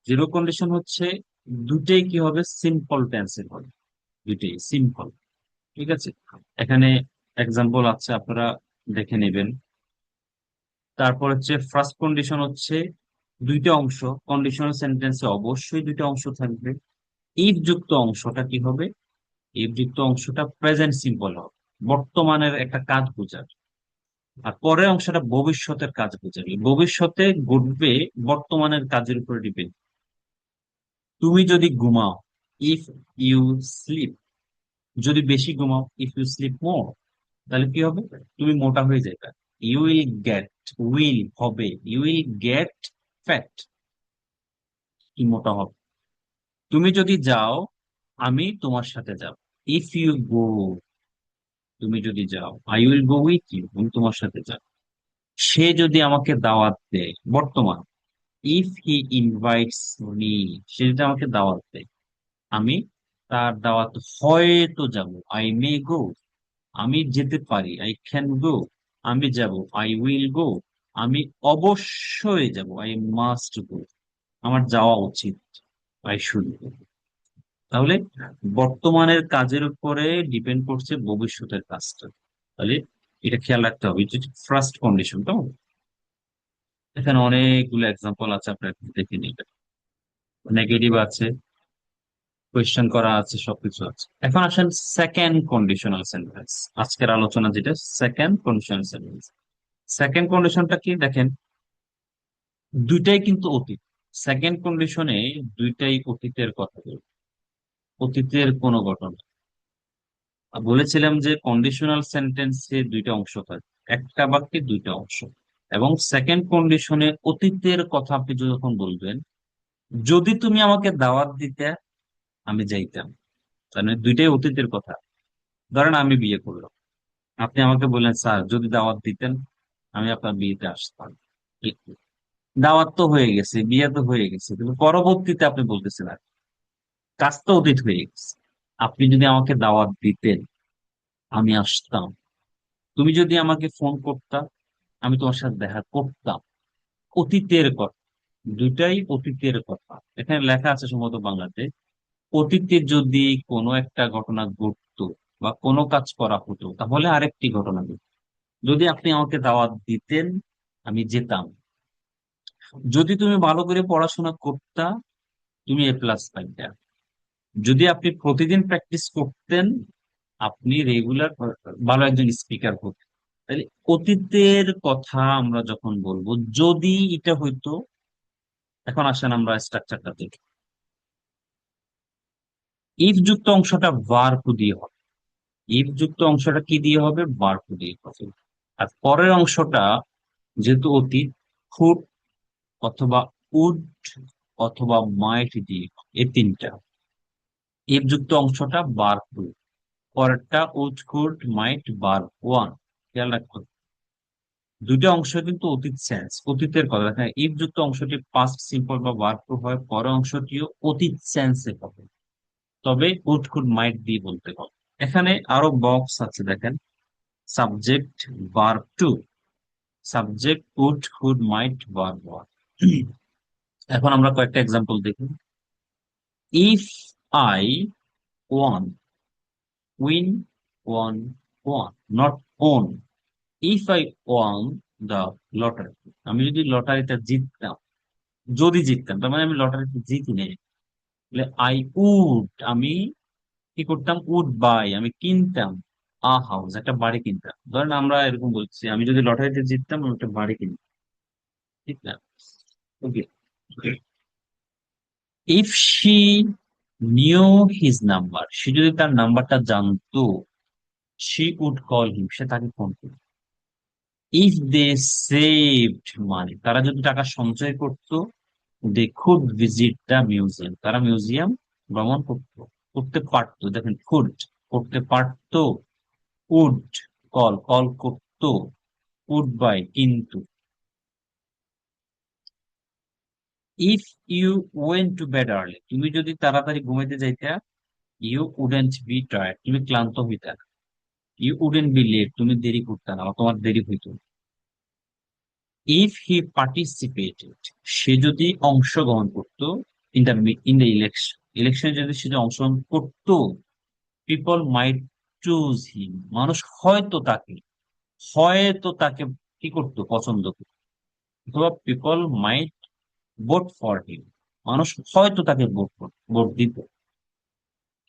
Zero condition হচ্ছে দুটেই কি হবে, সিম্পল টেন্সের হবে, দুটেই সিম্পল। ঠিক আছে, এখানে এক্সাম্পল আছে, আপনারা দেখে নেবেন। তারপর হচ্ছে ফার্স্ট কন্ডিশন হচ্ছে দুইটা অংশ, কন্ডিশনাল সেন্টেন্সে অবশ্যই দুইটা অংশ থাকবে। ইফ যুক্ত অংশটা কি হবে, ইফ যুক্ত অংশটা প্রেজেন্ট সিম্পল হবে, বর্তমানের একটা কাজ বোঝায়। আর পরের অংশটা ভবিষ্যতের কাজ বোঝাবে, ভবিষ্যতে ঘটবে বর্তমানের কাজের উপর ডিপেন্ড। তুমি যদি ঘুমাও, ইফ ইউ স্লিপ, যদি বেশি ঘুমাও, ইফ ইউ স্লিপ মোর, তাহলে কি হবে, তুমি মোটা হয়ে যাবে। ইউ উইল গেট, উইল হবে, ইউ উইল গেট ফ্যাট, কি মোটা হবে। তুমি যদি যাও, আমি তোমার সাথে যাব। ইফ ইউ গো, তুমি যদি যাও, I will go with you, আমি তোমার সাথে যাব। সে যদি আমাকে দাওয়াত দেয়, বর্তমান, ইফ হি ইনভাইটস মি, সে যদি আমাকে দাওয়াত দেয়, আমি তার দাওয়াত হয়তো যাব, আই মে গো, আমি যেতে পারি, আই ক্যান গো, আমি যাব, আই উইল গো, আমি অবশ্যই যাব, আই মাস্ট গো, আমার যাওয়া উচিত, আই শুড গো। তাহলে বর্তমানের কাজের উপরে ডিপেন্ড করছে ভবিষ্যতের কাজটা। তাহলে এটা খেয়াল রাখতে হবে, এটা ফার্স্ট কন্ডিশন তো। এখানে অনেকগুলো এক্সাম্পল আছে, আপনারা একটু দেখে নিবেন। নেগেটিভ আছে, কোয়েশ্চেন করা আছে, সবকিছু আছে। এখন আসেন সেকেন্ড কন্ডিশনাল সেন্টেন্স, আজকের আলোচনা যেটা সেকেন্ড কন্ডিশনাল সেন্টেন্স। সেকেন্ড কন্ডিশনটা কি দেখেন, দুইটাই কিন্তু অতীত। সেকেন্ড কন্ডিশনে দুইটাই অতীতের কথা বলবে, অতীতের কোনো ঘটনা। বলেছিলাম যে কন্ডিশনাল সেন্টেন্সে দুইটা অংশ থাকে, একটা বাক্যে দুইটা অংশ। এবং সেকেন্ড কন্ডিশনে অতীতের কথা আপনি যখন বলবেন, যদি তুমি আমাকে দাওয়াত দিতে, আমি যাইতাম, মানে দুইটাই অতীতের কথা। ধরেন আমি বিয়ে করলাম, আপনি আমাকে বললেন স্যার যদি দাওয়াত দিতেন, আমি আপনার বিয়েতে আসতাম। দাওয়াত তো হয়ে গেছে, বিয়ে তো হয়ে গেছে, কিন্তু পরবর্তীতে আপনি বলতেছেন আর কাজ তো অতীত হয়ে গেছে। আপনি যদি আমাকে দাওয়াত দিতেন, আমি আসতাম। তুমি যদি আমাকে ফোন করতা, আমি তোমার সাথে দেখা করতাম। অতীতের কথা, দুইটাই অতীতের কথা। এখানে লেখা আছে সম্ভবত বাংলাতে, অতীতে যদি কোনো একটা ঘটনা ঘটতো বা কোনো কাজ করা হতো, তাহলে আরেকটি ঘটনা ঘটতো। যদি আপনি আমাকে দাওয়াত দিতেন, আমি যেতাম। যদি তুমি ভালো করে পড়াশোনা করতা, তুমি এ প্লাস পাইতা। যদি আপনি প্রতিদিন প্র্যাকটিস করতেন, আপনি রেগুলার ভালো একজন স্পিকার হতেন। তাহলে অতীতের কথা আমরা যখন বলবো, যদি এটা হইতো। এখন আসেন আমরা স্ট্রাকচারটা দেখি। ইফ যুক্ত অংশটা ভার্ব দিয়ে হবে, ইফ যুক্ত অংশটা কি দিয়ে হবে, ভার্ব দিয়ে হবে। আর পরের অংশটা যেহেতু অতীত, খুড অথবা উড অথবা মাইট দিয়ে হবে। এই তিনটা, ইফ যুক্ত অংশটা ভার্ব টু, পরেরটা would could might verb one. খেয়াল রাখতে হবে, দুইটা অংশ কিন্তু অতীত সেন্স, অতীতের কথা। হ্যাঁ, ইফ যুক্ত অংশটি পাস্ট সিম্পল বা ভার্ব টু হয়, পরের অংশটিও অতীত সেন্সে হবে, তবে উড কুড মাইট দিয়ে বলতে হবে। এখানে আরো বক্স আছে দেখেন, subject, verb two, subject would could might verb one. এখন আমরা কয়েকটা এক্সাম্পল দেখি। If I won, win, won, won, not own. If I won the lottery, আমি যদি লটারিটা জিততাম, যদি জিততাম, তার মানে আমি লটারিতে জিতি নেই। আই উড, আমি কি করতাম, উড বাই, আমি কিনতাম আ হাউস, একটা বাড়ি কিনতাম। ধরেন আমরা এরকম বলছি, আমি যদি লটারিতে জিততাম, আমি একটা বাড়ি কিনতাম। ঠিক না? Okay. If she knew his number, সে যদি তার নাম্বারটা জানতো, শি উড কল হিম, সে তাকে ফোন করতো। ইফ দে সেভড মানি, তারা যদি টাকা সঞ্চয় করতো, they could visit the museum, তারা মিউজিয়াম ভ্রমণ করতো, করতে পারতো। দেখেন, কুড করতে পারতো, উড কল, কল করতো, উড বাই কিন্তু। If you went to bed early, তুমি যদি তাড়াতাড়ি ঘুমাইতে যাইতা, ইউ উডেন্ট বি টায়ার্ড, তুমি ক্লান্ত হইতা না। ইউ উডেন্ট বি লেট, তুমি দেরি করতে না বা তোমার দেরি হইতো না। ইফ হি পার্টিসিপেটেড, সে যদি অংশগ্রহণ করতো, in the in the election, ইলেকশনে যদি সে যদি অংশগ্রহণ করতো, পিপল মাইট চুজ হিম, মানুষ হয়তো তাকে কি করতো, পছন্দ করতো, অথবা people might vote for him, মানুষ হয়তো তাকে ভোট দিত,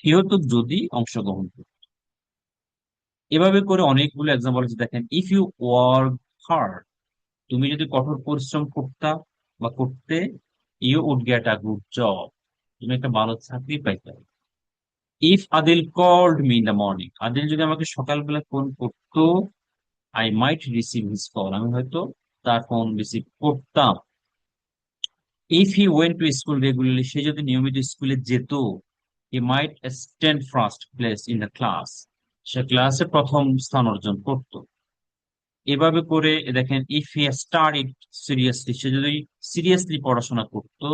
যেহেতু যদি অংশগ্রহণ করতো। এভাবে করে অনেকগুলো এক্সাম্পল আছে, দেখেন, ইফ ইউ ওয়ার্ক হার্ড, তুমি যদি কঠোর পরিশ্রম করতা বা করতে, you would get a good job, তুমি একটা ভালো চাকরি পাইতে। If Adil called me in the morning, Adil যদি আমাকে সকালবেলা ফোন করতো, I might receive his call, আমি হয়তো তার ফোন রিসিভ করতাম। If he went to school regularly, সে যদি নিয়মিত স্কুলে যেত, he might stand first place in the class, সে ক্লাসে প্রথম স্থান অর্জন করতো। এভাবে করে দেখেন, ইফ হি স্টাডিড সিরিয়াসলি, সে যদি সিরিয়াসলি পড়াশোনা করতো,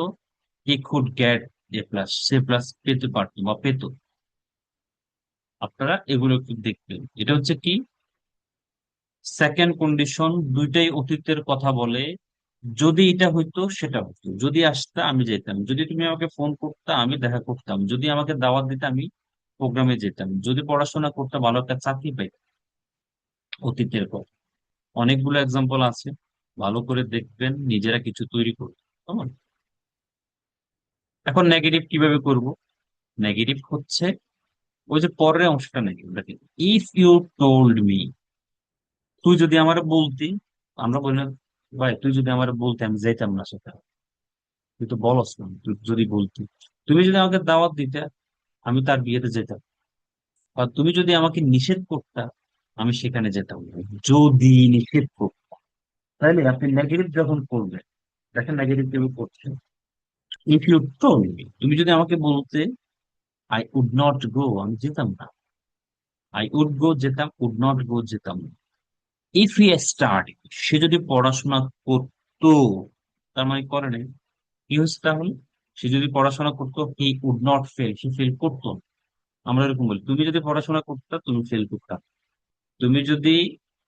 he could get A plus, say plus পেতে পারতো বা পেতো। আপনারা এগুলো একটু দেখবেন, এটা হচ্ছে কি, সেকেন্ড কন্ডিশন, দুইটাই অতীতের কথা বলে। যদি এটা হইতো সেটা হতো, যদি আসতা আমি যেতাম, যদি তুমি আমাকে ফোন করতা আমি দেখা করতাম, যদি আমাকে দাওয়াত দিতে আমি প্রোগ্রামে যেতাম, যদি পড়াশোনা করতে ভালো একটা চাকরি পাইতাম। অতীতের কথা, অনেকগুলো এক্সাম্পল আছে, ভালো করে দেখবেন, নিজেরা কিছু তৈরি করবেন, কেমন? এখন নেগেটিভ কিভাবে করব? নেগেটিভ হচ্ছে ওই যে পরের অংশটা নেগেটিভ, দেখেন, ইফ ইউ টোল্ড মি, তুই যদি আমার বলতি, আমরা বলি না, ভাই তুই যদি আমার বলতি আমি যাইতাম না সেটা, তুই তো বলস না, তুই যদি বলতি, তুমি যদি আমাকে দাওয়াত দিতে আমি তার বিয়েতে যেতাম, আর তুমি যদি আমাকে নিষেধ করতা আমি সেখানে যেতাম না। যদি নিষেধ করতাম, তাহলে আপনি নেগেটিভ যখন করবেন, দেখেন নেগেটিভ কেউ করছেন, ইফ ইউ টোল্ড মি, তুমি যদি আমাকে বলতে, আই উড নট গো, আমি যেতাম না, আই উড গো যেতাম, উড নট গো যেতাম না। ইফ হি স্টাডি, সে যদি পড়াশোনা করতো, তার মানে করে নাই, কি হচ্ছে তাহলে, সে যদি পড়াশোনা করতো, হি উড নট ফেল, সে ফেল করতো না। আমরা এরকম বলি, তুমি যদি পড়াশোনা করতা তুমি ফেল করতা, তুমি যদি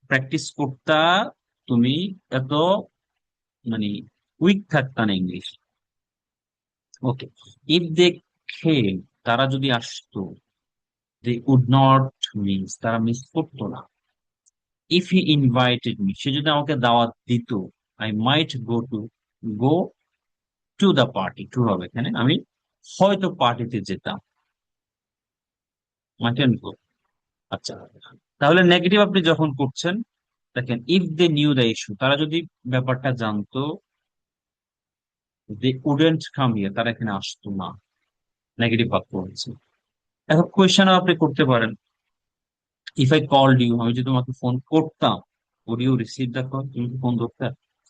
প্র্যাকটিস করতা, তুমি এত মানে উইক থাকতা না ইংলিশ। ওকে, ইফ দে খেল, তারা যদি আসতো, দে উড নট মিস, তারা মিস করতো না। ইফ হি ইনভাইটেড মি, সে যদি আমাকে দাওয়াত দিত, I might go to the party, to হবে এখানে, আমি হয়তো পার্টিতে যেতাম, মাইট গো। আচ্ছা, তাহলে নেগেটিভ আপনি যখন করছেন, দেখেন, if they knew the issue, তারা যদি ব্যাপারটা জানতো, দে উডেন্ট কাম হিয়ার, তারা এখানে আসতো না, নেগেটিভ বাক্য হচ্ছে। এখন কোয়েশ্চেনও আপনি করতে পারেন, ইফ আই কল্ড ইউ, আমি যদি তোমাকে ফোন করতাম, would you receive the call, তুমি কি ফোন ধরতে?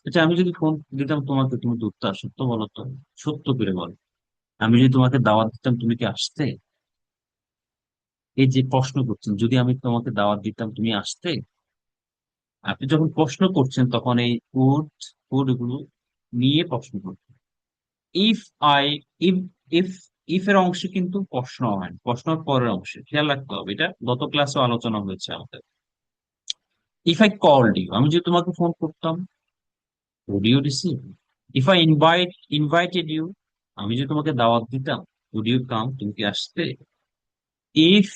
আচ্ছা, আমি যদি ফোন দিতাম তোমাকে, তুমি ধরতে? সত্য বলো তো, সত্য করে বলো, আমি যদি তোমাকে দাওয়াত দিতাম তুমি কি আসতে? এই যে প্রশ্ন করছেন, যদি আমি তোমাকে দাওয়াত দিতাম তুমি আসতে, আপনি যখন প্রশ্ন করছেন তখন এই উড উড এগুলো নিয়ে প্রশ্ন করছেন। If I if if if এর অংশে কিন্তু প্রশ্ন হয়, প্রশ্নের পরের অংশে খেয়াল রাখতে হবে, এটা গত ক্লাসে আলোচনা হয়েছে আমাদের। ইফ আই কল্ড ইউ, আমি যদি তোমাকে ফোন করতাম, would you receive? If I invited you, আমি যদি তোমাকে দাওয়াত দিতাম, উড ইউ কাম, তুমি কি আসতে? ইফ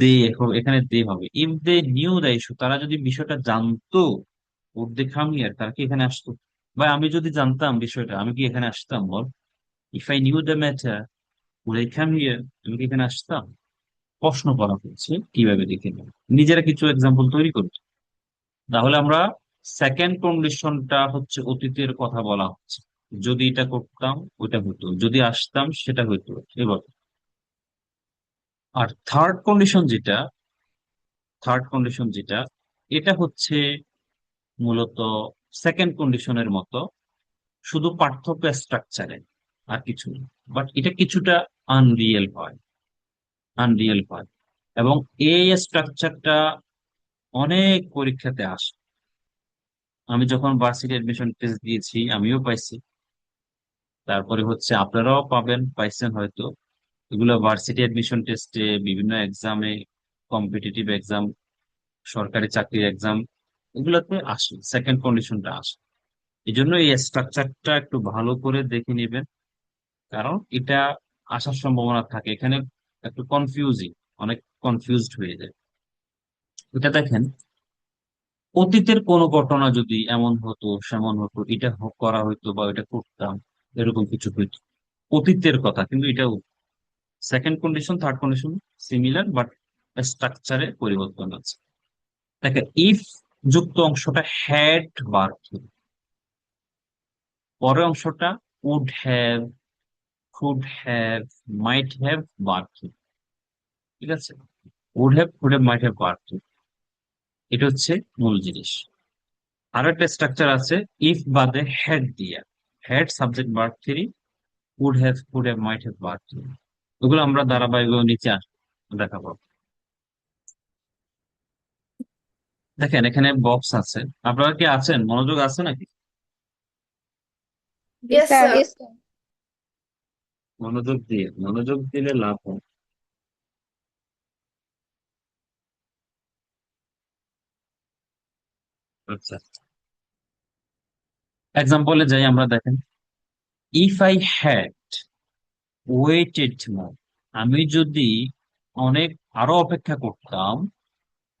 দে, এখানে দে হবে, if they knew the issue, তারা যদি বিষয়টা জানতো, উড দে কাম হিয়ার, তারা কি এখানে আসতো? বা আমি যদি জানতাম বিষয়টা আমি কি এখানে আসতাম, বল? If I knew the matter, would I come here, আমি কি এখানে আসতাম? প্রশ্ন করা হচ্ছে, কিভাবে দেখে নেব, নিজেরা কিছু এক্সাম্পল তৈরি করবে। তাহলে আমরা সেকেন্ড কন্ডিশনটা হচ্ছে অতীতের কথা বলা হচ্ছে, যদি এটা করতাম ওইটা হতো, যদি আসতাম সেটা হতো, এবার। আর থার্ড কন্ডিশন যেটা, এটা হচ্ছে মূলত সেকেন্ড কন্ডিশনের মতো, শুধু পার্থক্য স্ট্রাকচারে, আর কিছু না। বাট এটা কিছুটা আনরিয়েল হয়, আনরিয়েল হয়। এবং এই স্ট্রাকচারটা অনেক পরীক্ষাতে আসে, আমি যখন ভার্সিটি অ্যাডমিশন টেস্ট দিয়েছি আমিও পাইছি, তারপরে হচ্ছে আপনারাও পাবেন, পাইছেন হয়তো। এগুলো ভার্সিটি অ্যাডমিশন টেস্টে, বিভিন্ন এক্সামে, কম্পিটিটিভ এক্সাম, সরকারি চাকরির এক্সাম, এগুলোতে আসে, সেকেন্ড কন্ডিশনটা আসে। এই জন্য এই স্ট্রাকচারটা একটু ভালো করে দেখে নেবেন, কারণ এটা আসার সম্ভাবনা থাকে এখানে, একটু কনফিউজিং, অনেক কনফিউজড হয়ে যায়। এটা দেখেন, অতীতের কোনো ঘটনা যদি এমন হতো সেমন হতো, এটা করা হইতো বা এটা করতাম, এরকম কিছু হইতো, অতীতের কথা। কিন্তু এটা second condition, third condition similar, but স্ট্রাকচারে পরিবর্তন আছে। দেখেন, ইফ যুক্ত অংশটা হ্যাড বার্থ, পরের অংশটা would have, could have, might have birth. ঠিক আছে, would have, could have, might have birth, এটা হচ্ছে মূল জিনিস। আর একটা স্ট্রাকচার আছে ইফ বাদে হ্যাড দিয়া, had subject verb three, would have, could have, might have verb three. ওগুলো আমরা ধারাবাহিক নিচে দেখাবো। দেখেন এখানে বক্স আছে, আপনারা কি আছেন, মনোযোগ আছে নাকি? Yes, sir. sir. মনোযোগ দিয়ে, মনোযোগ দিলে লাভ হয়। আচ্ছা, এক্সাম্পলে যাই আমরা। দেখেন, if I had waited more, আমি যদি অনেক আরো অপেক্ষা করতাম,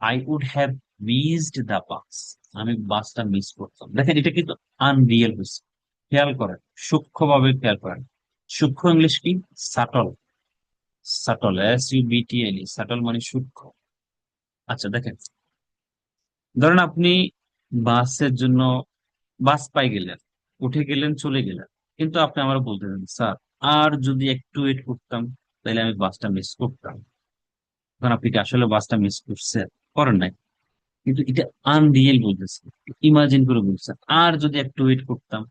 I would have missed the bus, আমি বাসটা মিস করতাম। দেখেন এটা কিন্তু আনরিয়েল হয়েছে। খেয়াল করেন, সূক্ষ্মভাবে খেয়াল করেন। সূক্ষ্ম ইংলিশ কি? সাটল। সাটল, SUBTLE, সাটল মানে সূক্ষ্ম। আচ্ছা দেখেন, ধরেন আপনি বাসের জন্য বাস পাই গেলেন, উঠে গেলেন, চলে গেলেন, কিন্তু আপনি আমার বলতেছেন স্যার, আর যদি একটু ওয়েট করতাম তাহলে আমি বাসটা মিস করতাম। তখন আপনি কি আসলে বাসটা মিস করছেন? করেন নাই। কিন্তু এটা আনরিয়েল বলতেছে, ইমাজিন করে বলছে, আর যদি একটু ওয়েট করতাম,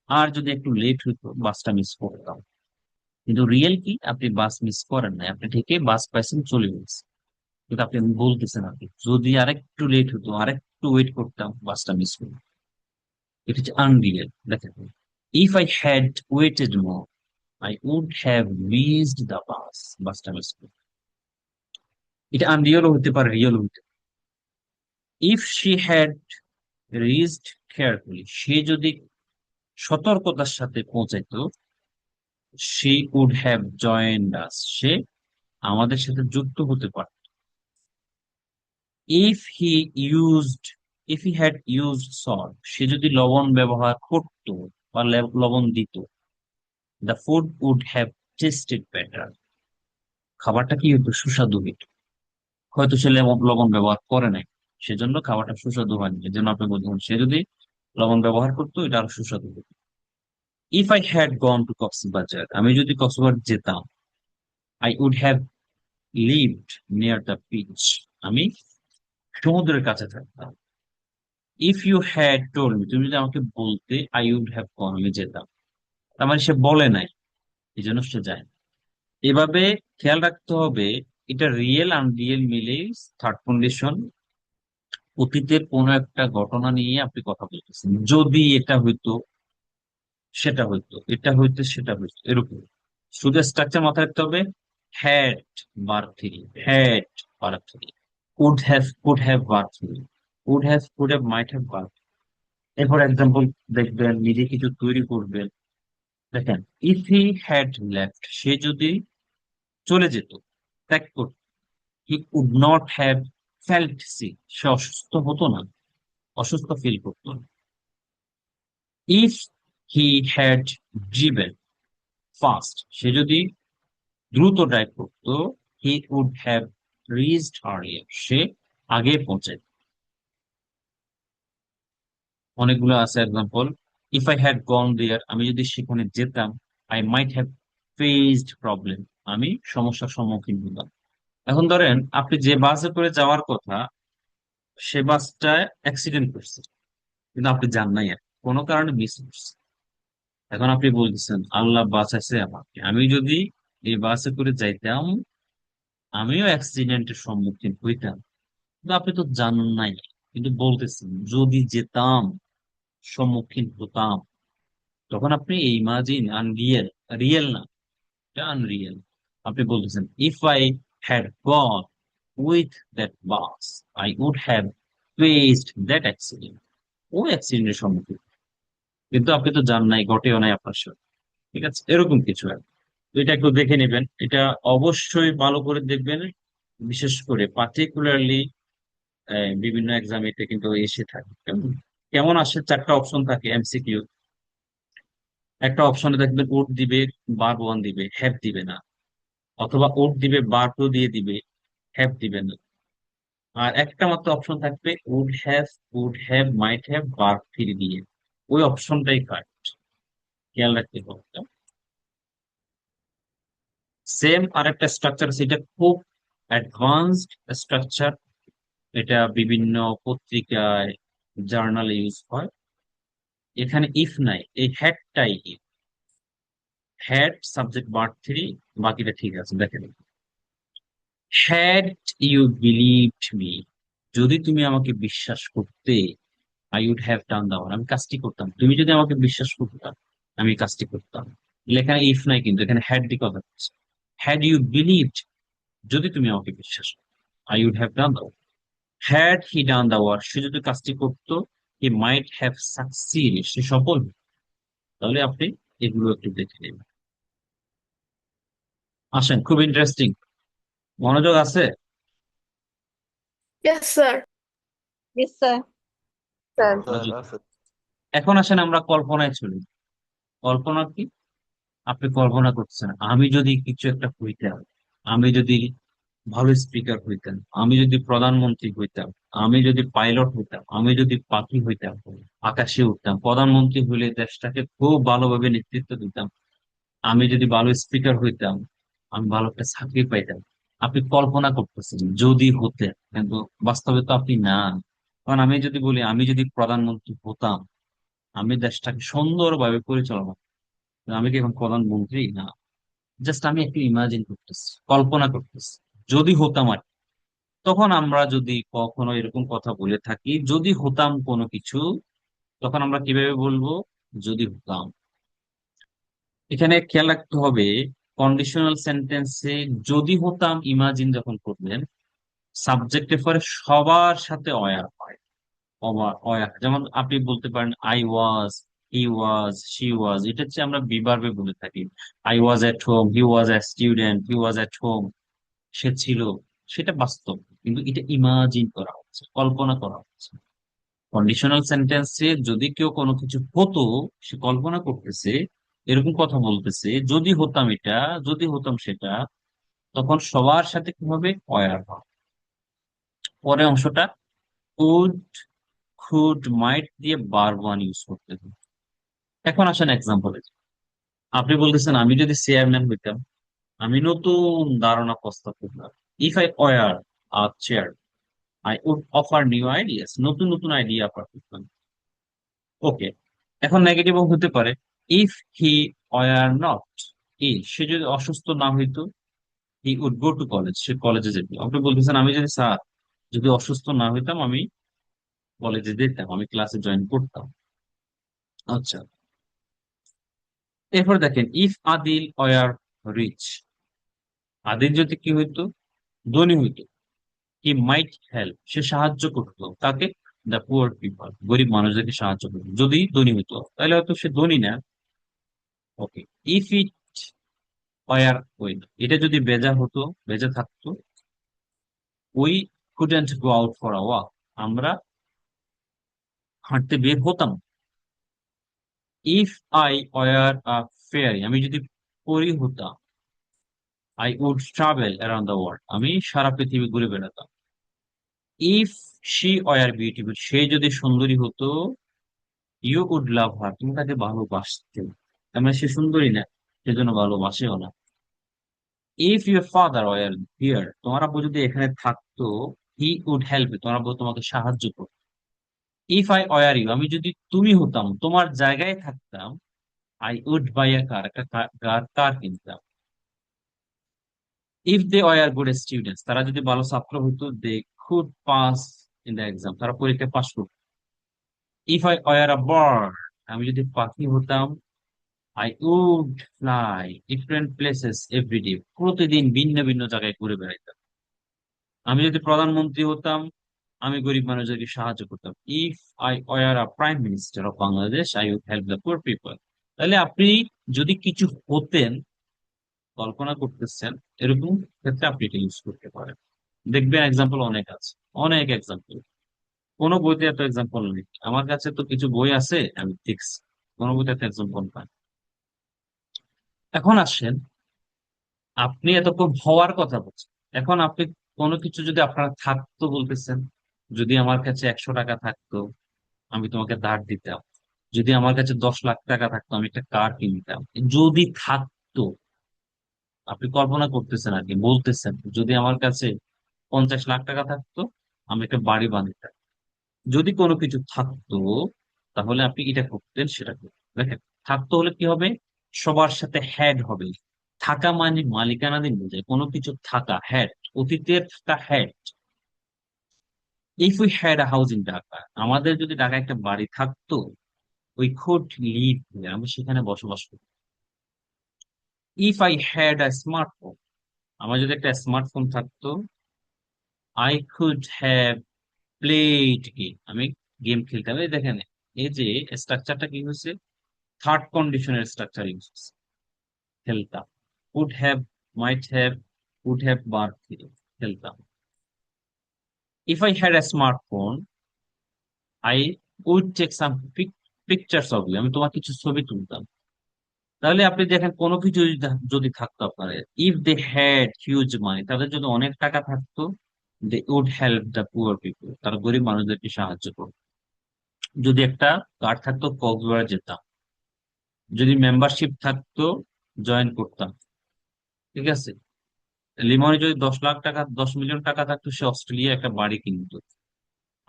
আর যদি একটু লেট হইতো বাসটা মিস করতাম। কিন্তু রিয়েল কি? আপনি বাস মিস করেন নাই, আপনি ঠিকই বাস পাইছেন, চলে গেছে। কিন্তু আপনি বলতেছেন আপনি যদি আরেকটু লেট হতো, আরেকটু ওয়েট করতাম, বাসটা মিস করতাম। এটা হচ্ছে আনরিয়েল। দেখেন, if I had waited more, I would have missed the bus, বাসটা মিস করতাম। এটা আনরিয়েলও হতে পারে, রিয়েল হতে পারে। If she had reached carefully, সে যদি সতর্কতার সাথে পৌঁছাইতো, she would have joined us, সে আমাদের সাথে যুক্ত হতে পারত। If he used, if he had used salt, সে যদি লবণ ব্যবহার করত বা লবণ দিত, the food would have tasted better, খাবারটা কি হতো? সুস্বাদু হইতো। হয়তো সে লবণ ব্যবহার করে নাই, সেজন্য খাবারটা সুস্বাদু হয়নি। এজন্য আপনি বলছেন সে যদি লবণ ব্যবহার করতো এটা আরো সুস্বাদু হতো। If I had gone to Cox's Bazar, আমি যদি কক্সবাজার যেতাম, I would have lived near the beach, আমি সমুদ্রের কাছে থাকতাম। If you had told me, তুমি যদি আমাকে বলতে, আই উড হ্যাভ গন, আমি যেতাম। তার মানে সে বলে নাই, এই জন্য সে যায় না। এভাবে খেয়াল রাখতে হবে, এটা রিয়েল আনরিয়েল মিলে থার্ড কন্ডিশন। অতীতের কোনো একটা ঘটনা নিয়ে আপনি কথা বলতেছেন, যদি এটা হইতো, সেটা হইতো, এটা হইতো, সেটা হইতো, এরকম। শুধু স্ট্রাকচার মাথায় রাখতে হবে। Had bar three, had bar three, would have, could have bar three, would have, could have, might have বার। এরপর এক্সাম্পল দেখবেন, নিজে কিছু তৈরি করবেন। দেখেন, ইফ হি হ্যাড লেফট, সে যদি চলে যেত, ত্যাগ করত, হি would not have felt sick, সে অসুস্থ হতো না, অসুস্থ ফিল করতো না। If he had driven fast, সে যদি দ্রুত ড্রাইভ করতো, he would have reached earlier, সে আগে পৌঁছে। অনেকগুলো আছে example. If I had gone there, আমি যদি সেখানে যেতাম, I might have faced problem, আমি সমস্যার সম্মুখীন হতাম। এখন ধরেন আপনি যে বাসে করে যাওয়ার কথা, সে বাসটা অ্যাক্সিডেন্ট করছে, কিন্তু আপনি জান নাই, আর কোনো কারণে মিস করছে। এখন আপনি বলতেছেন আল্লাহ বাঁচাইছে আমাকে, আমি যদি এই বাসে করে যাইতাম, আমিও অ্যাক্সিডেন্টের সম্মুখীন হইতাম। কিন্তু আপনি তো জানেন নাই, কিন্তু বলতেছেন যদি যেতাম, সম্মুখীন হতাম। তখন আপনি এই ইমাজিন, আনরিয়েল, রিয়েল না, এটা আনরিয়েল। আপনি বলতেছেন if I had gone with that bus, I would have faced that accident, ওই অ্যাক্সিডেন্টের সম্মুখীন। কিন্তু আপনি তো জান নাই, ঘটেও নাই আপনার সাথে। ঠিক আছে, এরকম কিছু আর কি। তো এটা একটু দেখে নেবেন, এটা অবশ্যই ভালো করে দেখবেন। বিশেষ করে পার্টিকুলারলি বিভিন্ন এক্সাম এতে কিন্তু এসে থাকে। কেমন কেমন আসে, চারটা অপশন থাকে এমসিকিউ। একটা অপশনে দেখবেন উড দিবে, বার ওয়ান দিবে, হ্যাভ দিবে না। অথবা উড দিবে, বার টু দিয়ে দিবে, হ্যাভ দিবে না। আর একটা মাত্র অপশন থাকবে would have might have bar three দিয়ে। ওই অপশনটাই কারেক্ট, খেয়াল রাখতে হবে। সেম আরেকটা স্ট্রাকচার, সেটা খুব অ্যাডভান্সড স্ট্রাকচার। এটা বিভিন্ন পত্রিকায়, জার্নালে ইউজ হয়। এখানে ইফ নাই, এই হ্যাডটাই if. Had subject verb three, বাকিটা ঠিক আছে, দেখেন। হ্যাড ইউ বিলিভড মি, যদি তুমি আমাকে বিশ্বাস করতে, I would have done the one, আমি কাজটি করতাম। তুমি যদি আমাকে বিশ্বাস করতাম, আমি কাজটি করতাম। এখানে ইফ নাই, কিন্তু এখানে হ্যাড দি কথা হচ্ছে। হ্যাড ইউ বিলিভড, যদি তুমি আমাকে বিশ্বাস করতে, I would have done the. Had he done the work, সে যদি কাজটি করতো, হি মাইট হ্যাভ সাকসিড, সে সফল হতো। তাহলে আপনি এগুলো একটু দেখে নেবেন। আসেন, খুব ইন্টারেস্টিং, মনোযোগ আছে। Yes, sir. Yes, sir. Sir. Sir মনোযোগ। আছে। এখন আসেন আমরা কল্পনায় চলি। কল্পনা কি? আপনি কল্পনা করছেন, আমি যদি কিছু একটা হইতাম, আমি যদি ভালো স্পিকার হইতাম, আমি যদি প্রধানমন্ত্রী হইতাম, আমি যদি পাইলট হইতাম, আমি যদি পাখি হইতাম, আকাশে উঠতাম, প্রধানমন্ত্রী হইলে দেশটাকে খুব ভালোভাবে নেতৃত্ব দিতাম, আমি যদি ভালো স্পিকার হইতাম, আমি ভালো একটা চাকরি পাইতাম। আপনি কল্পনা করতেছেন যদি হতে, কিন্তু বাস্তবে তো আপনি না। কারণ আমি যদি বলি আমি যদি প্রধানমন্ত্রী হতাম, আমি দেশটাকে সুন্দরভাবে পরিচালনা করতাম, আমি কি এখন প্রধানমন্ত্রী না? জাস্ট আমি একটু ইমাজিন করতেছি, কল্পনা করতেছি, যদি হতাম আর কি। তখন আমরা যদি কখনো এরকম কথা বলে থাকি, যদি হতাম কোনো কিছু, তখন আমরা কিভাবে বলবো? যদি হতাম। এখানে খেয়াল রাখতে হবে, কন্ডিশনাল সেন্টেন্সে যদি হতাম ইমাজিন যখন করবেন, সাবজেক্টের পরে সবার সাথে অয়ার হয়। অয়ার, যেমন আপনি বলতে পারেন I was, he was, she was, এটা হচ্ছে আমরা বিভার্বে বলে থাকি। I was at home, he was a student, he was at home, সে ছিল। সেটা বাস্তব, কিন্তু এটা ইমাজিন করা হচ্ছে, কল্পনা করা হচ্ছে। কন্ডিশনাল সেন্টেন্সে যদি কেউ কোনো কিছু হতো, সে কল্পনা করতেছে, এরকম কথা বলতেছে, যদি হতাম এটা, যদি হতাম সেটা, তখন সবার সাথে কি হবে? অয়ার হবে। পরের অংশটা কুড, খুড, মাইট দিয়ে বার ওয়ান ইউজ করতে হবে। এখন আসেন এক্সাম্পলে। আপনি বলতেছেন আমি যদি চেয়ারম্যান হইতাম, আমি নতুন ধারণা প্রস্তাব করতাম। If I were a chair, I would offer new ideas, নতুন নতুন আইডিয়া অফার করতাম। ওকে, এখন নেগেটিভ হতে পারে। ইফ হি ওয়ার নট, সে যদি অসুস্থ না হইতো, he would go to college, সে কলেজে যেত। আপনি বলতেছেন আমি যদি স্যার, যদি অসুস্থ না হইতাম, আমি কলেজে যেতাম, আমি ক্লাসে জয়েন করতাম। আচ্ছা, এরপর দেখেন, if Adil were rich, Adil যদি কি হইতো? ধনী হইতো। হি মাইট হেল্প, সে সাহায্য করতো তাকে, দ্য পুয়ার পিপল, গরিব মানুষদেরকে সাহায্য করতো। যদি ধনী হইতো, তাহলে হয়তো সে ধনী না। Okay, if it were well, এটা যদি বেজা হতো, বেজা থাকতো, we couldn't go out for a walk, আমরা হাঁটতে বের হতাম। If I were a fairy, আমি যদি পরি হতাম, I would travel around the world, আমি সারা পৃথিবী ঘুরে বেড়াতাম। ইফ শি ওয়ার বিউটিফুল, সে যদি সুন্দরী হতো, ইউ উড লাভ হার, তুমি তাকে ভালোবাসতে। তার মানে সে সুন্দরী না, সেজন্য ভালোবাসেও না। If your father war here, তোমার আব্বু যদি এখানে থাকতো, হি উড হেল্প, তোমার আব্বু তোমাকে সাহায্য করতো। ইফ আই ওয়ার ইউ, আমি যদি তুমি হতাম, তোমার জায়গায় থাকতাম, I would buy a car, একটা কার কার কিনতাম। If they were good students, তারা যদি ভালো ছাত্র হতো, they could pass in the exam, তারা পরীক্ষায় পাস করতো। If I were a bird, আমি যদি পাখি হতাম, I would fly different places everyday, প্রতিদিন ভিন্ন ভিন্ন জায়গায় ঘুরে বেড়াইতাম। আমি যদি প্রধানমন্ত্রী হতাম, আমি গরিব মানুষদেরকে সাহায্য করতাম। If I were a prime minister of Bangladesh, I would help the poor people. তাহলে আপনি যদি কিছু হতেন, কল্পনা করতেছেন, এরকম ক্ষেত্রে আপনি এটা ইউজ করতে পারেন। দেখবেন এক্সাম্পল অনেক আছে, অনেক এক্সাম্পল। কোনো বইতে এত এক্সাম্পল নেই, আমার কাছে তো কিছু বই আছে আমি দেখছি, কোনো বইতে এত এক্সাম্পল পাই। এখন আসেন, আপনি এতক্ষণ হওয়ার কথা বলছেন, এখন আপনি কোনো কিছু যদি আপনার থাকতো বলতেছেন, যদি আমার কাছে 100 টাকা থাকতো আমি তোমাকে ধার দিতাম, যদি আমার কাছে 10 লাখ টাকা থাকতো আমি একটা কার কিনতাম, যদি থাকতো। আপনি কল্পনা করতেছেন আর কি, বলতেছেন যদি আমার কাছে 50 লাখ টাকা থাকতো আমি একটা বাড়ি বানাতাম। যদি কোনো কিছু থাকতো তাহলে আপনি এটা করতেন সেটা করতেন। দেখেন, থাকতো হলে কি হবে, সবার সাথে হ্যাড হবে। থাকা মানে মালিকানাধীন বোঝায়, কোনো কিছু থাকা, হ্যাড, অতীতের থাকা, had. If we had a house in Dhaka, আমাদের যদি ঢাকায় একটা বাড়ি থাকতো, উই কুড লিভ, আমি সেখানে বসবাস করি। If I had a smartphone, আমার যদি একটা স্মার্টফোন থাকতো, I could have played game, আমি গেম খেলতাম। এই দেখেন, এই যে স্ট্রাকচারটা কি হয়েছে, থার্ড কন্ডিশনের স্ট্রাকচার ইউজ হচ্ছে, খেলতাম। Could have, might have, would have, বার থেকে খেলতাম। If I had a smartphone I would take some pictures of you, আমি তোমার কিছু ছবি তুলতাম। তাহলে আপনি দেখেন কোনো কিছু যদি যদি থাকতো আপনার, if they had huge money, তাদের যদি অনেক টাকা থাকতো, they would help the poor people, তারা গরিব মানুষদেরকে সাহায্য করতো। যদি একটা কার্ড থাকতো কক্সবাজার যেতাম, যদি মেম্বারশিপ থাকতো জয়েন করতাম। ঠিক আছে, লিমনে যদি 10 লাখ টাকা, 10 মিলিয়ন টাকা থাকতো, সে অস্ট্রেলিয়া একটা বাড়ি কিনতো।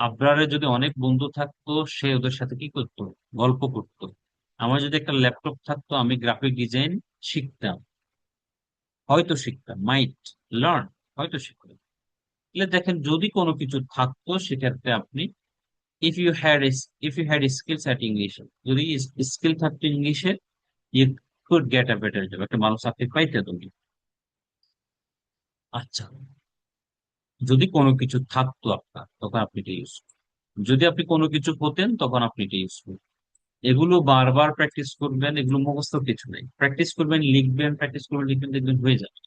আবরারের যদি অনেক বন্ধু থাকতো, সে ওদের সাথে কি করতো, গল্প করতো। আমার যদি একটা ল্যাপটপ থাকতো আমি গ্রাফিক ডিজাইন শিখতাম, হয়তো শিখতাম, মাইট লার্ন, হয়তো শিখতাম। তাহলে দেখেন, যদি কোনো কিছু থাকতো সেক্ষেত্রে আপনি, if you had if you had skills at English, যদি স্কিল থাকতো ইংলিশে, you could get a better job, একটা ভালো চাকরি পাইতে তুমি। আচ্ছা, যদি কোনো কিছু থাকতো আপনার তখন আপনি এটা ইউজ, যদি আপনি কোনো কিছু হতেন তখন আপনি এটা ইউজ করবেন। এগুলো বারবার প্র্যাকটিস করবেন, এগুলো মুখস্থ কিছু নেই, প্র্যাকটিস করবেন, লিখবেন, প্র্যাকটিস করবেন, লিখবেন, দেখবেন হয়ে যাবে।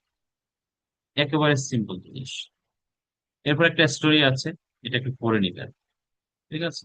একেবারে সিম্পল জিনিস। এরপর একটা স্টোরি আছে, এটা একটু পড়ে নিবেন। ঠিক আছে।